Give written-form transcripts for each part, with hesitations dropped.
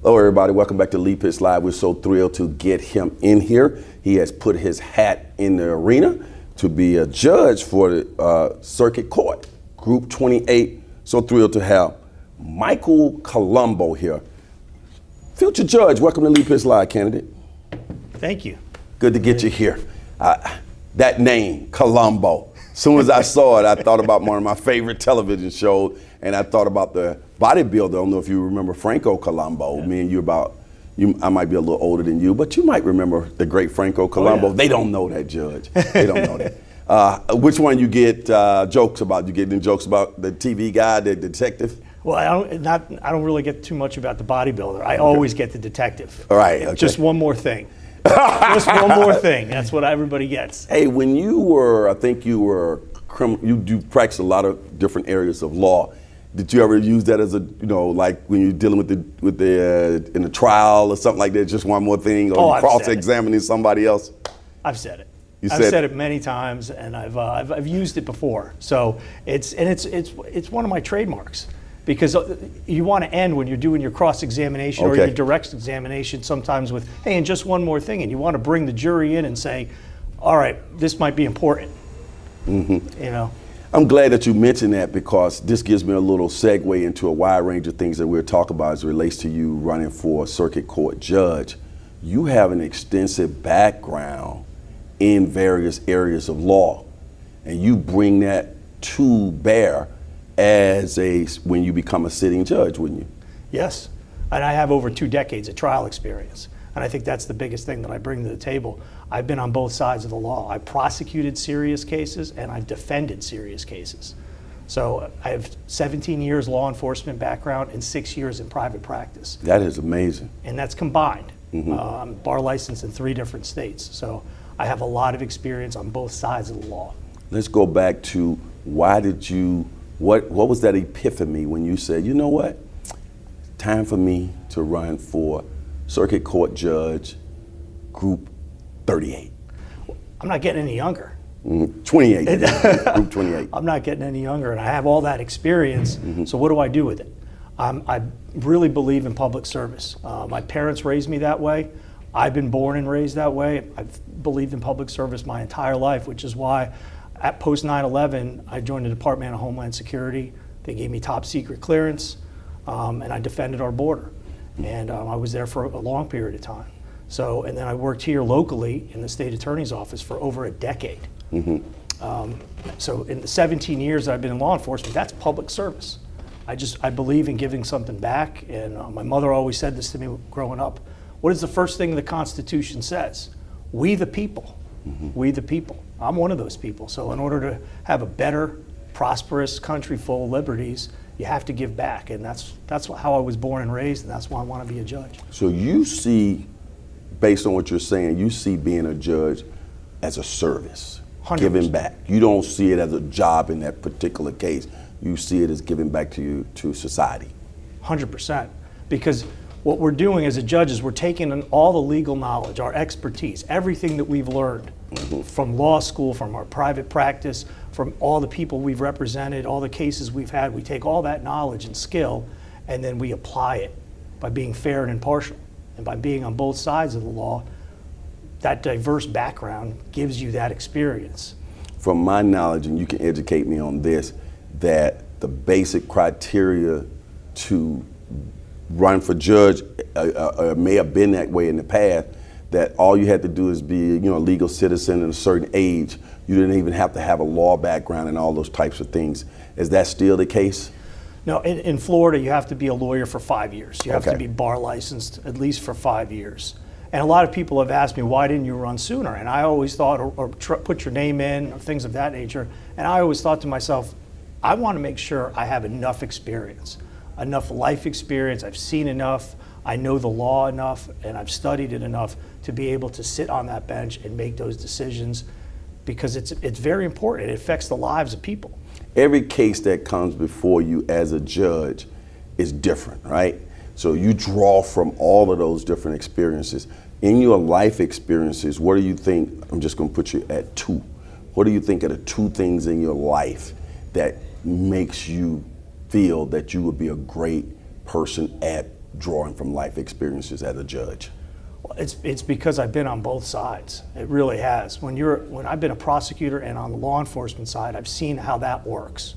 Hello, everybody. Welcome back to Lee Pitts Live. We're so thrilled to get him in here. He has put his hat in the arena to be a judge for the Circuit Court, Group 28. So thrilled to have Michael Colombo here. Future judge, welcome to Lee Pitts Live, candidate. Thank you. Good to get you here. That name, Colombo. As soon as I saw it, I thought about one of my favorite television shows, and I thought about the bodybuilder. I don't know if you remember Franco Colombo. Yeah. Me and I might be a little older than you, but you might remember the great Franco Colombo. Oh, yeah. They don't know that, Judge. They don't know that. Which one you get jokes about? You get any jokes about the TV guy, the detective? Well, I don't really get too much about the bodybuilder. I always get the detective. All right. Okay. Just one more thing. Just one more thing. That's what everybody gets. Hey, when you were, I think you were, you practiced a lot of different areas of law. Did you ever use that as a, like when you're dealing with the in a trial or something like that? Just one more thing, or cross-examining somebody else? I've said it. I've said it many times, and I've used it before. So it's one of my trademarks. Because you want to end when you're doing your cross-examination or your direct examination sometimes with, hey, and just one more thing, and you want to bring the jury in and say, all right, this might be important. Mm-hmm. I'm glad that you mentioned that, because this gives me a little segue into a wide range of things that we'll talk about as it relates to you running for a circuit court judge. You have an extensive background in various areas of law, and you bring that to bear when you become a sitting judge, wouldn't you? Yes, and I have over 2 decades of trial experience, and I think that's the biggest thing that I bring to the table. I've been on both sides of the law. I prosecuted serious cases and I've defended serious cases. So I have 17 years law enforcement background and 6 years in private practice. That is amazing. And that's combined. I'm bar licensed in 3 different states. So I have a lot of experience on both sides of the law. Let's go back to what was that epiphany when you said, you know what, time for me to run for Circuit Court Judge, Group 38? I'm not getting any younger. 28, Group 28. I'm not getting any younger, and I have all that experience, so what do I do with it? I really believe in public service. My parents raised me that way. I've been born and raised that way. I've believed in public service my entire life, which is why at post 9/11, I joined the Department of Homeland Security. They gave me top secret clearance, and I defended our border. And I was there for a long period of time. So, and then I worked here locally in the state attorney's office for over a decade. So in the 17 years that I've been in law enforcement, that's public service. I believe in giving something back, and my mother always said this to me growing up. What is the first thing the Constitution says? We the people. We the people. I'm one of those people. So in order to have a better, prosperous country full of liberties, you have to give back. And that's how I was born and raised, and that's why I want to be a judge. So you see, based on what you're saying, you see being a judge as a service, 100%. Giving back. You don't see it as a job in that particular case. You see it as giving back to society. 100%. Because what we're doing as a judge is we're taking in all the legal knowledge, our expertise, everything that we've learned from law school, from our private practice, from all the people we've represented, all the cases we've had. We take all that knowledge and skill, and then we apply it by being fair and impartial. And by being on both sides of the law, that diverse background gives you that experience. From my knowledge, and you can educate me on this, that the basic criteria to run for judge may have been that way in the past, that all you had to do is be a legal citizen at a certain age. You didn't even have to have a law background and all those types of things. Is that still the case? No, in Florida, you have to be a lawyer for 5 years. You have to be bar licensed at least for 5 years. And a lot of people have asked me, why didn't you run sooner? And I always thought, or put your name in, or things of that nature. And I always thought to myself, I want to make sure I have enough experience, enough life experience. I've seen enough, I know the law enough, and I've studied it enough to be able to sit on that bench and make those decisions, because it's very important. It affects the lives of people. Every case that comes before you as a judge is different, right? So you draw from all of those different experiences. In your life experiences, what do you think, I'm just gonna put you at 2. What do you think are the 2 things in your life that makes you feel that you would be a great person at drawing from life experiences as a judge? Well, it's because I've been on both sides. It really has. When I've been a prosecutor and on the law enforcement side, I've seen how that works.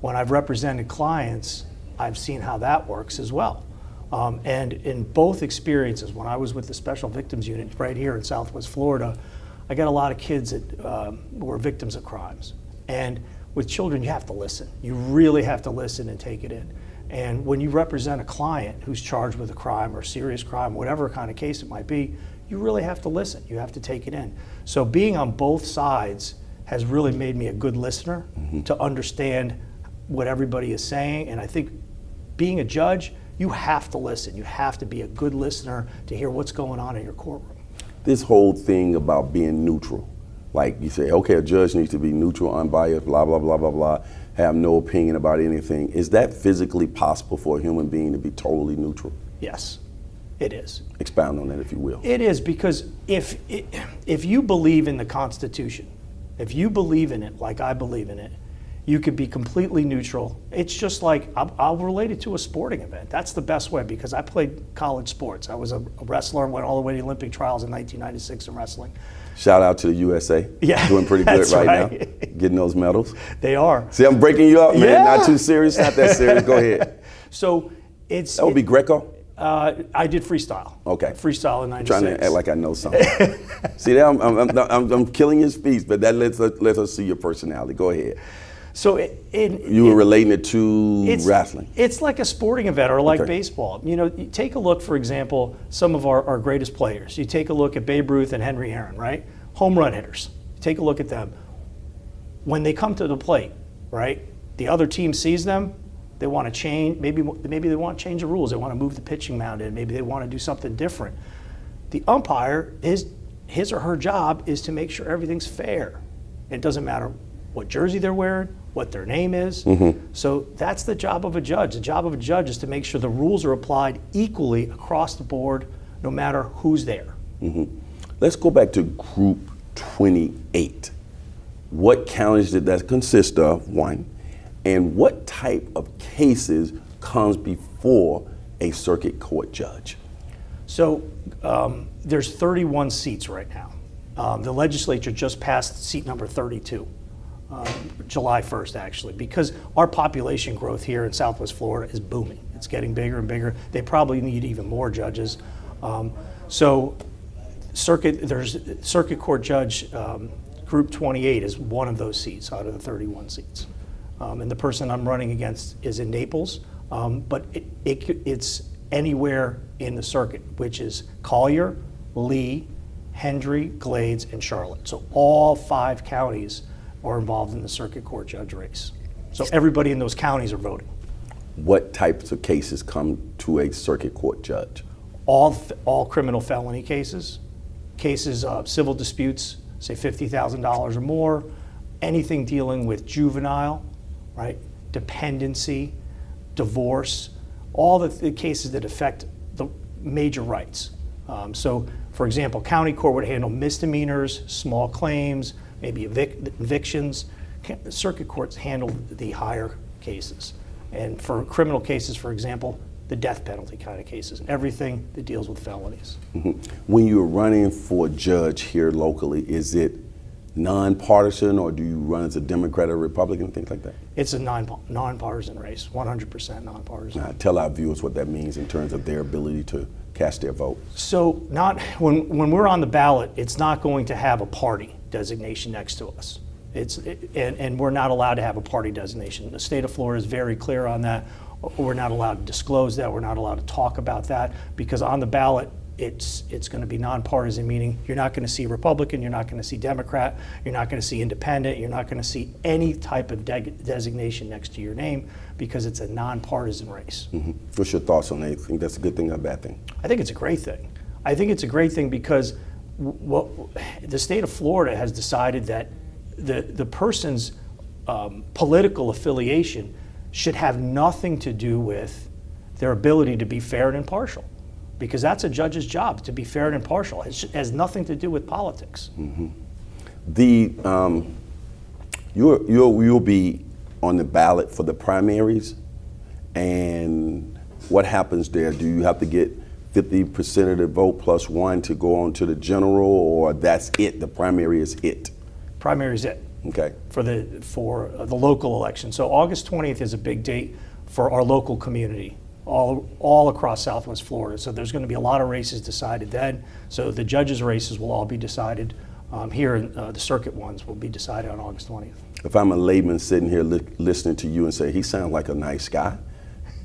When I've represented clients, I've seen how that works as well. And in both experiences, when I was with the Special Victims Unit right here in Southwest Florida, I got a lot of kids that were victims of crimes. And with children, you have to listen. You really have to listen and take it in. And when you represent a client who's charged with a crime or serious crime, whatever kind of case it might be, you really have to listen. You have to take it in. So being on both sides has really made me a good listener to understand what everybody is saying. And I think being a judge, you have to listen. You have to be a good listener to hear what's going on in your courtroom. This whole thing about being neutral, like you say, okay, a judge needs to be neutral, unbiased, blah, blah, blah, blah, blah, have no opinion about anything. Is that physically possible for a human being to be totally neutral? Yes, it is. Expound on that, if you will. It is, because if you believe in the Constitution, if you believe in it like I believe in it, you could be completely neutral. It's just like, I'll relate it to a sporting event. That's the best way, because I played college sports. I was a wrestler and went all the way to the Olympic trials in 1996 in wrestling. Shout out to the USA. Yeah, doing pretty good right now, right. Getting those medals. They are. See, I'm breaking you up, man. Yeah. Not too serious, not that serious. Go ahead. So That would be Greco? I did freestyle. Okay. Freestyle in 96. Trying to act like I know something. See, that I'm killing your speech, but that lets us see your personality. Go ahead. So you were relating it to wrestling. It's like a sporting event, or like Okay. baseball. You know, you take a look, for example, some of our greatest players. You take a look at Babe Ruth and Henry Aaron, right? Home run hitters. Take a look at them. When they come to the plate, right? The other team sees them. They want to change. Maybe they want to change the rules. They want to move the pitching mound in. Maybe they want to do something different. The umpire, his or her job is to make sure everything's fair. It doesn't matter what jersey they're wearing, what their name is. So that's the job of a judge. The job of a judge is to make sure the rules are applied equally across the board, no matter who's there. Let's go back to Group 28. What counties did that consist of, one, and what type of cases comes before a circuit court judge? So there's 31 seats right now. The legislature just passed seat number 32. July 1st, actually, because our population growth here in Southwest Florida is booming. It's getting bigger and bigger. They probably need even more judges. So there's circuit court judge, Group 28 is one of those seats out of the 31 seats. And the person I'm running against is in Naples, but it's anywhere in the circuit, which is Collier, Lee, Hendry, Glades, and Charlotte. So all 5 counties are involved in the circuit court judge race. So everybody in those counties are voting. What types of cases come to a circuit court judge? All criminal felony cases of civil disputes, say $50,000 or more, anything dealing with juvenile, right, dependency, divorce, all the cases that affect the major rights. So, for example, county court would handle misdemeanors, small claims, maybe evictions. Circuit courts handle the higher cases. And for criminal cases, for example, the death penalty kind of cases, everything that deals with felonies. When you're running for judge here locally, is it nonpartisan, or do you run as a Democrat or Republican, things like that? It's a nonpartisan race, 100% nonpartisan. Now, tell our viewers what that means in terms of their ability to cast their vote. So when we're on the ballot, it's not going to have a party designation next to us. And we're not allowed to have a party designation. The state of Florida is very clear on that. We're not allowed to disclose that. We're not allowed to talk about that, because on the ballot, it's going to be nonpartisan, meaning you're not going to see Republican, you're not going to see Democrat, you're not going to see Independent, you're not going to see any type of designation next to your name, because it's a nonpartisan race. What's your thoughts on that? You think that's a good thing or a bad thing? I think it's a great thing. I think it's a great thing because the state of Florida has decided that the person's political affiliation should have nothing to do with their ability to be fair and impartial, because that's a judge's job, to be fair and impartial. It has nothing to do with politics. You'll be on the ballot for the primaries, and what happens there? Do you have to get 50% of the vote plus one to go on to the general, or that's it? The primary is it. Primary is it. Okay. For the local election. So August 20th is a big date for our local community, all across Southwest Florida. So there's going to be a lot of races decided then. So the judges' races will all be decided here. The circuit ones will be decided on August 20th. If I'm a layman sitting here listening to you and say, he sounds like a nice guy,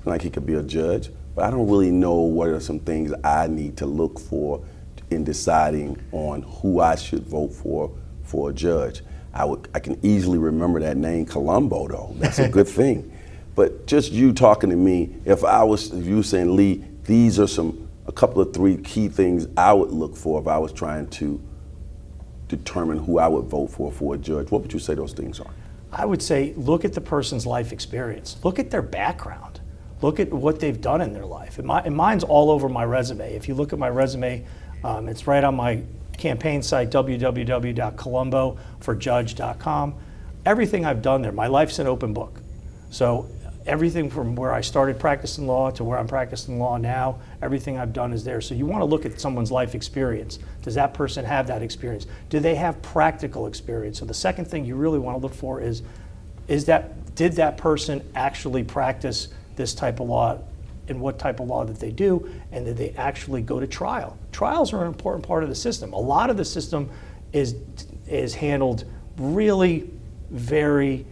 like he could be a judge, but I don't really know what are some things I need to look for in deciding on who I should vote for a judge. I can easily remember that name, Colombo, though. That's a good thing. But just you talking to me, if you were saying, Lee, these are a couple of 3 key things I would look for if I was trying to determine who I would vote for a judge, what would you say those things are? I would say look at the person's life experience. Look at their background. Look at what they've done in their life. And mine's all over my resume. If you look at my resume, it's right on my campaign site, www.colomboforjudge.com. Everything I've done there, my life's an open book. So everything from where I started practicing law to where I'm practicing law now, everything I've done is there. So you want to look at someone's life experience. Does that person have that experience? Do they have practical experience? So the second thing you really want to look for is did that person actually practice this type of law, and what type of law did they do, and did they actually go to trial? Trials are an important part of the system. A lot of the system is handled really very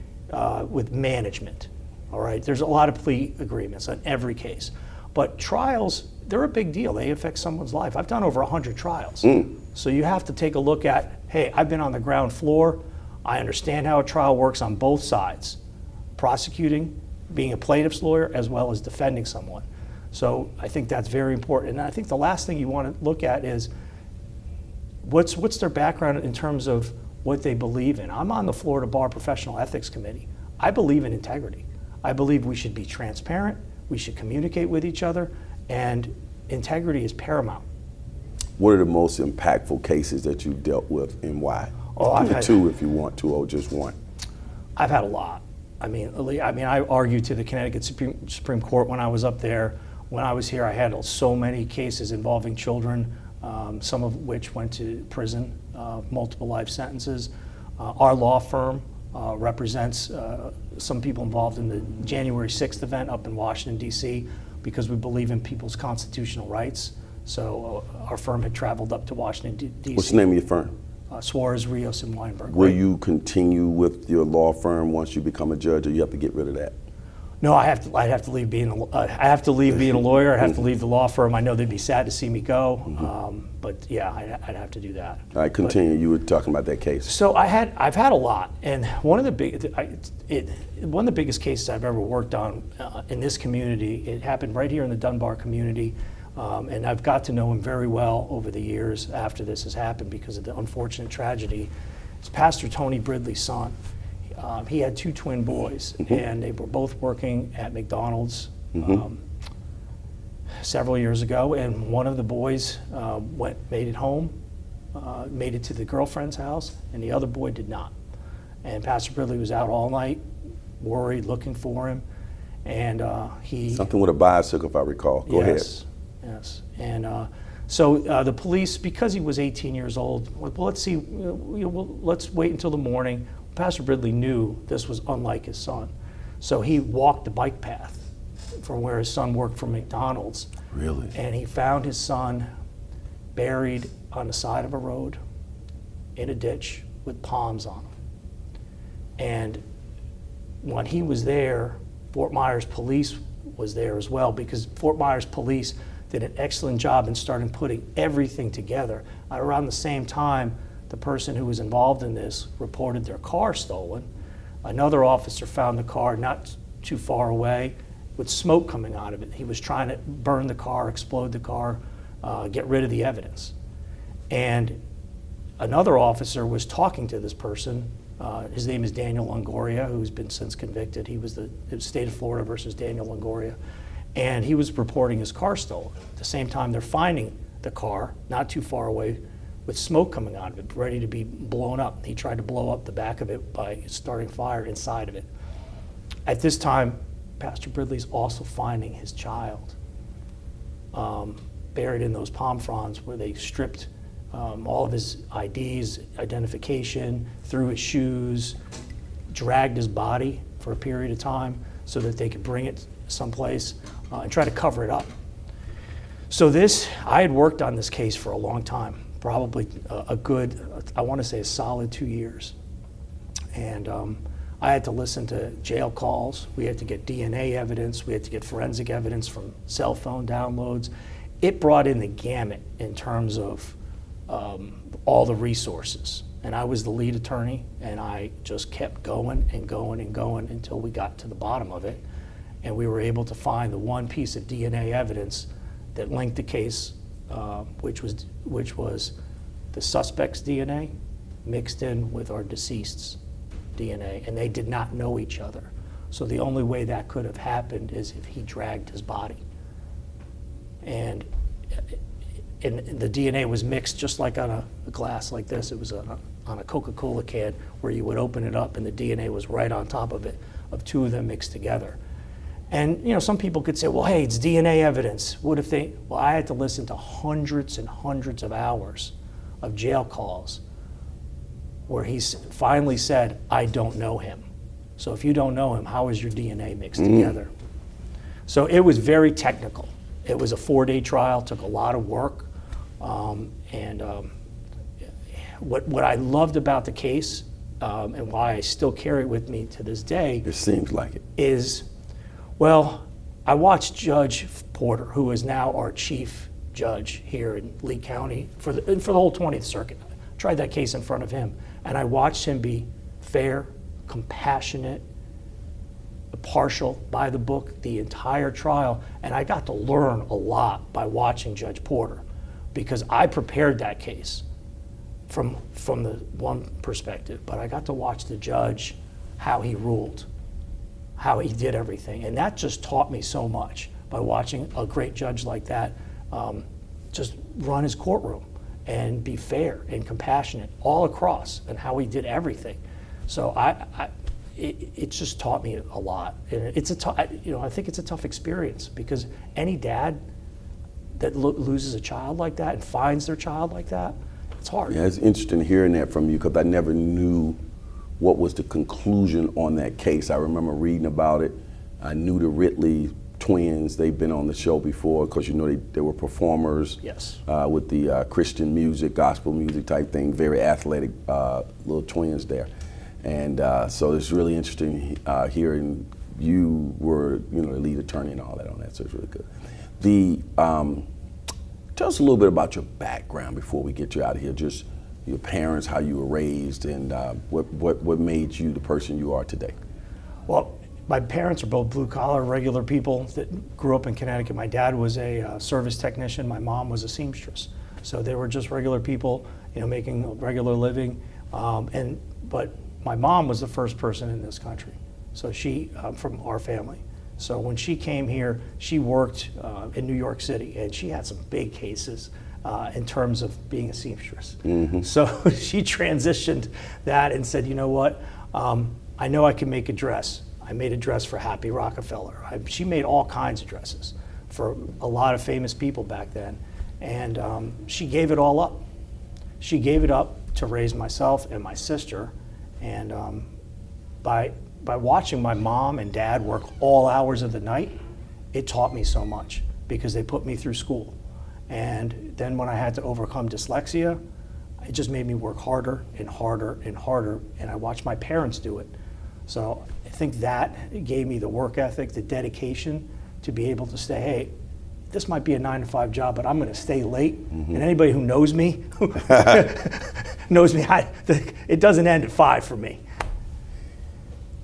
with management. All right, there's a lot of plea agreements on every case, but trials, they're a big deal. They affect someone's life. I've done over 100 trials. So you have to take a look at, hey, I've been on the ground floor. I understand how a trial works on both sides, prosecuting, being a plaintiff's lawyer, as well as defending someone. So I think that's very important. And I think the last thing you want to look at is what's their background in terms of what they believe in. I'm on the Florida Bar Professional Ethics Committee. I believe in integrity. I believe we should be transparent, we should communicate with each other, and integrity is paramount. What are the most impactful cases that you've dealt with, and why? Oh, I've had 2 if you want to, or just 1. I've had a lot. I mean, I argued to the Connecticut Supreme Court when I was up there. When I was here, I handled so many cases involving children, some of which went to prison, multiple life sentences. Our law firm represents some people involved in the January 6th event up in Washington, D.C., because we believe in people's constitutional rights. So our firm had traveled up to Washington, D.C. What's the name of your firm? Suarez, Rios, and Weinberg. Will you continue with your law firm once you become a judge, or you have to get rid of that? No, I'd have to leave being a lawyer. I'd have to leave the law firm. I know they'd be sad to see me go, but yeah, I'd have to do that. All right, continue. You were talking about that case. So I've had a lot, and one of the biggest cases I've ever worked on in this community. It happened right here in the Dunbar community, and I've got to know him very well over the years after this has happened because of the unfortunate tragedy. It's Pastor Tony Bridley's son. He had 2 twin boys, and they were both working at McDonald's several years ago, and one of the boys made it home, made it to the girlfriend's house, and the other boy did not. And Pastor Bridley was out all night, worried, looking for him, and he... Something with a bicycle, if I recall. Go ahead. Yes, and so the police, because he was 18 years old, well, let's see, let's wait until the morning. Pastor Bridley knew this was unlike his son. So he walked the bike path from where his son worked for McDonald's. Really? And he found his son buried on the side of a road in a ditch with palms on him. And when he was there, Fort Myers Police was there as well, because Fort Myers Police did an excellent job in starting putting everything together. Around the same time, the person who was involved in this reported their car stolen. Another officer found the car not too far away with smoke coming out of it. He was trying to burn the car, explode the car, get rid of the evidence. And another officer was talking to this person. His name is Daniel Longoria, who's been since convicted. He was the state of Florida versus Daniel Longoria. And he was reporting his car stolen. At the same time, they're finding the car not too far away with smoke coming out of it, ready to be blown up. He tried to blow up the back of it by starting fire inside of it. At this time, Pastor Bridley's also finding his child buried in those palm fronds, where they stripped all of his IDs, identification, threw his shoes, dragged his body for a period of time so that they could bring it someplace and try to cover it up. So I had worked on this case for a long time, probably a good, I want to say a solid 2 years. And I had to listen to jail calls. We had to get DNA evidence. We had to get forensic evidence from cell phone downloads. It brought in the gamut in terms of all the resources. And I was the lead attorney, and I just kept going and going and going until we got to the bottom of it. And we were able to find the one piece of DNA evidence that linked the case, which was the suspect's DNA mixed in with our deceased's DNA, and they did not know each other. So the only way that could have happened is if he dragged his body. And the DNA was mixed just like on a glass like this. It was on a Coca-Cola can where you would open it up and the DNA was right on top of it, of two of them mixed together. And some people could say, well, hey, it's DNA evidence. What if well, I had to listen to hundreds and hundreds of hours of jail calls where he finally said, I don't know him. So if you don't know him, how is your DNA mixed together? So it was very technical. It was a 4-day trial, took a lot of work. What I loved about the case, and why I still carry it with me to this day, it seems like it, is, well, I watched Judge Porter, who is now our chief judge here in Lee County for the whole 20th Circuit. I tried that case in front of him, and I watched him be fair, compassionate, impartial, by the book, the entire trial, and I got to learn a lot by watching Judge Porter, because I prepared that case from the one perspective, but I got to watch the judge, how he ruled, how he did everything, and that just taught me so much by watching a great judge like that just run his courtroom and be fair and compassionate all across, and how he did everything. So it just taught me a lot, and I think it's a tough experience, because any dad that loses a child like that and finds their child like that, it's hard. Yeah, it's interesting hearing that from you, because I never knew what was the conclusion on that case. I remember reading about it. I knew the Ridley twins. They've been on the show before, because they were performers. Yes. With the Christian music, gospel music type thing, very athletic little twins there. And so it's really interesting hearing you were the lead attorney and all that on that, so it's really good. Tell us a little bit about your background before we get you out of here, just your parents, how you were raised, and what made you the person you are today. Well, my parents are both blue-collar, regular people that grew up in Connecticut. My dad was a service technician. My mom was a seamstress. So they were just regular people, making a regular living. But my mom was the first person in this country. So she, from our family. So when she came here, she worked in New York City, and she had some big cases in terms of being a seamstress. Mm-hmm. So she transitioned that and said, you know what, I know I can make a dress. I made a dress for Happy Rockefeller. She made all kinds of dresses for a lot of famous people back then. And she gave it all up. She gave it up to raise myself and my sister. And by watching my mom and dad work all hours of the night, it taught me so much, because they put me through school. And then when I had to overcome dyslexia, it just made me work harder and harder and harder, and I watched my parents do it. So I think that gave me the work ethic, the dedication to be able to say, hey, this might be a 9-to-5 job, but I'm going to stay late. Mm-hmm. And anybody who knows me knows me. It doesn't end at 5 for me.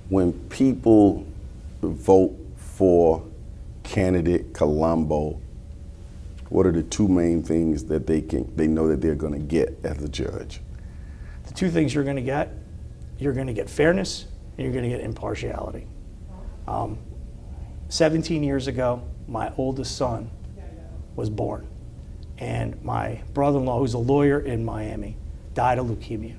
When people vote for candidate Colombo, what are the two main things that they know that they're going to get as a judge? The two things you're going to get fairness, and you're going to get impartiality. 17 years ago, my oldest son was born, and my brother-in-law, who's a lawyer in Miami, died of leukemia.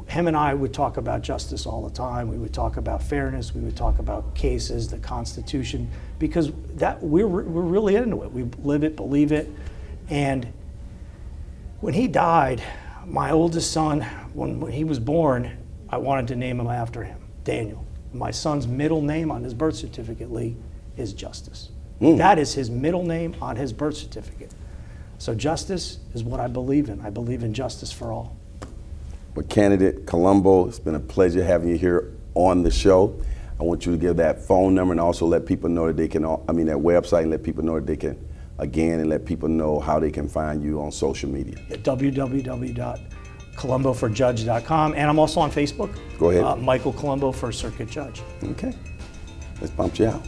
him and I would talk about justice all the time. We would talk about fairness. We would talk about cases, the Constitution, because we're really into it. We live it, believe it. And when he died, my oldest son, when he was born, I wanted to name him after him, Daniel. My son's middle name on his birth certificate, Lee, is Justice. That is his middle name on his birth certificate. So justice is what I believe in. I believe in justice for all. But candidate Colombo, it's been a pleasure having you here on the show. I want you to give that phone number and also let people know that they can, that website, and let people know that they can, and let people know how they can find you on social media. At www.colomboforjudge.com. And I'm also on Facebook. Go ahead. Michael Colombo for Circuit Judge. Okay. Let's bump you out.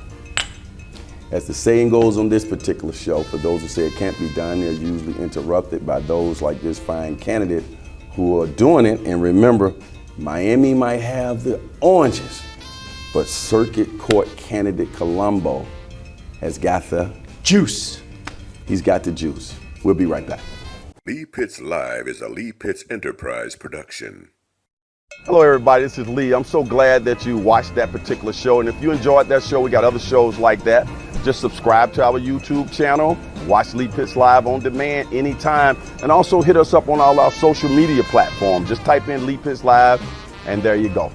As the saying goes on this particular show, for those who say it can't be done, they're usually interrupted by those like this fine candidate who are doing it. And remember, Miami might have the oranges, but Circuit Court candidate Colombo has got the juice. He's got the juice. We'll be right back. Lee Pitts Live is a Lee Pitts Enterprise production. Hello everybody, this is Lee. I'm so glad that you watched that particular show. And if you enjoyed that show, we got other shows like that. Just subscribe to our YouTube channel, watch Lee Pitts Live on demand anytime, and also hit us up on all our social media platforms. Just type in Lee Pitts Live, and there you go.